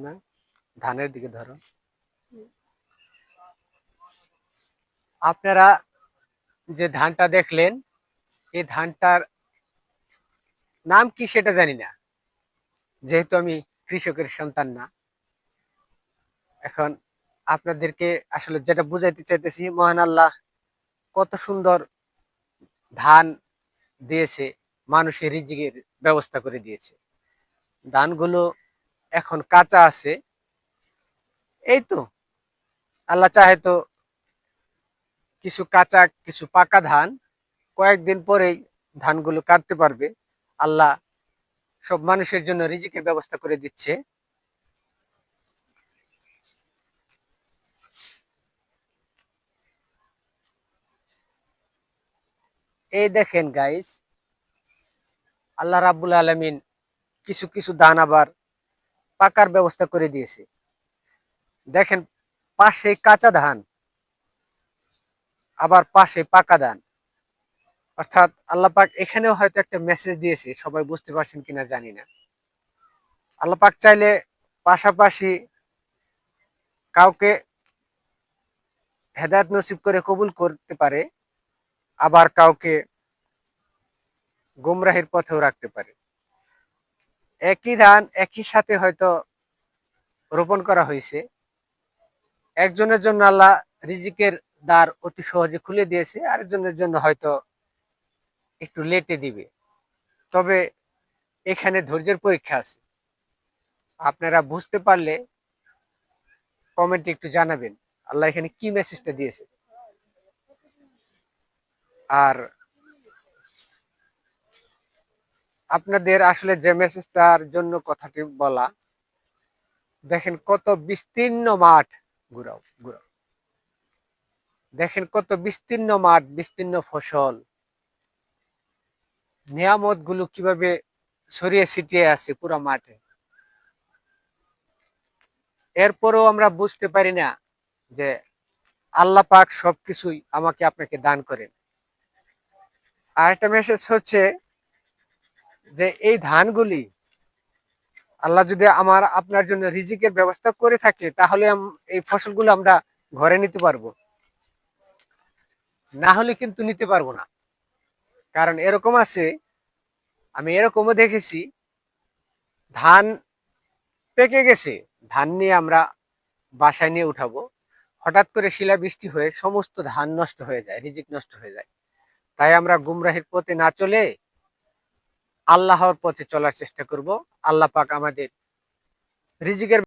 না, ধানের দিকে ধরো। আপনারা যে ধানটা দেখলেন, এই ধানটার নাম কি সেটা জানি না, যেহেতু আমি কৃষকের সন্তান না। এখন আপনাদেরকে আসলে যেটা বুঝাইতে চাইতেছি, মহান আল্লাহ কত সুন্দর ধান দিয়েছে, মানুষের রিজিকের ব্যবস্থা করে দিয়েছে। ধানগুলো এখন কাঁচা আছে, এই তো আল্লাহ চাহে তো কিছু কাঁচা কিছু পাকা ধান কয়েকদিন পরেই ধানগুলো কাটতে পারবে। আল্লাহ সব মানুষের জন্য রিজিকের ব্যবস্থা করে দিচ্ছে। এই দেখেন গাইস, আল্লাহ রাব্বুল আলামিন কিছু কিছু ধান আবার পাকার ব্যবস্থা করে দিয়েছে। দেখেন, পাশে কাঁচা ধান, আবার পাশে পাকা ধান। অর্থাৎ আল্লাহ পাক এখানেও হয়তো একটা মেসেজ দিয়েছে, সবাই বুঝতে পারছেন কিনা জানি না। আল্লাহ পাক চাইলে পাশাপাশি কাউকে হেদায়েত নসিব করে কবুল করতে পারে, আবার কাউকে গুমরাহির পথেও রাখতে পারে। একই ধান একই সাথে হয়তো রোপণ করা হয়েছে, একজনের জন্য আল্লাহ রিজিকের দ্বার অতি সহজে খুলে দিয়েছে, আরেকজনের জন্য হয়তো একটু লেটে দিবে। তবে এখানে ধৈর্যের পরীক্ষা আছে। আপনারা বুঝতে পারলে কমেন্টে একটু জানাবেন আল্লাহ এখানে কি মেসেজটা দিয়েছে। আর আপনাদের আসলে যে মেসেজটার জন্য কথাটি বলা, দেখেন কত বিস্তীর্ণ মাঠ, ঘুরাও ঘুরাও, দেখেন কত বিস্তীর্ণ মাঠ, বিস্তীর্ণ ফসল, নিয়ামত গুলো কিভাবে ছড়িয়ে ছিটিয়ে আছে পুরো মাঠে। এরপরেও আমরা বুঝতে পারি না যে আল্লাহ পাক সবকিছুই আমাকে আপনাকে দান করেন। আর একটা মেসেজ হচ্ছে যে এই ধানগুলি আল্লাহ যদি আমার আপনার জন্য রিজিকের ব্যবস্থা করে থাকে, তাহলে এই ফসলগুলো আমরা ঘরে নিতে পারবো, না হলে কিন্তু নিতে পারবো না। কারণ এরকম আছে, আমি এরকমও দেখেছি, ধান পেকে গেছে, ধান নিয়ে আমরা বাসায় নিয়ে উঠাবো, হঠাৎ করে শিলাবৃষ্টি হয়ে সমস্ত ধান নষ্ট হয়ে যায়, রিজিক নষ্ট হয়ে যায়। তাই আমরা গুমরাহির পথে না চলে আল্লাহর পথে চলার চেষ্টা করব। আল্লাহ পাক আমাদের রিজিকের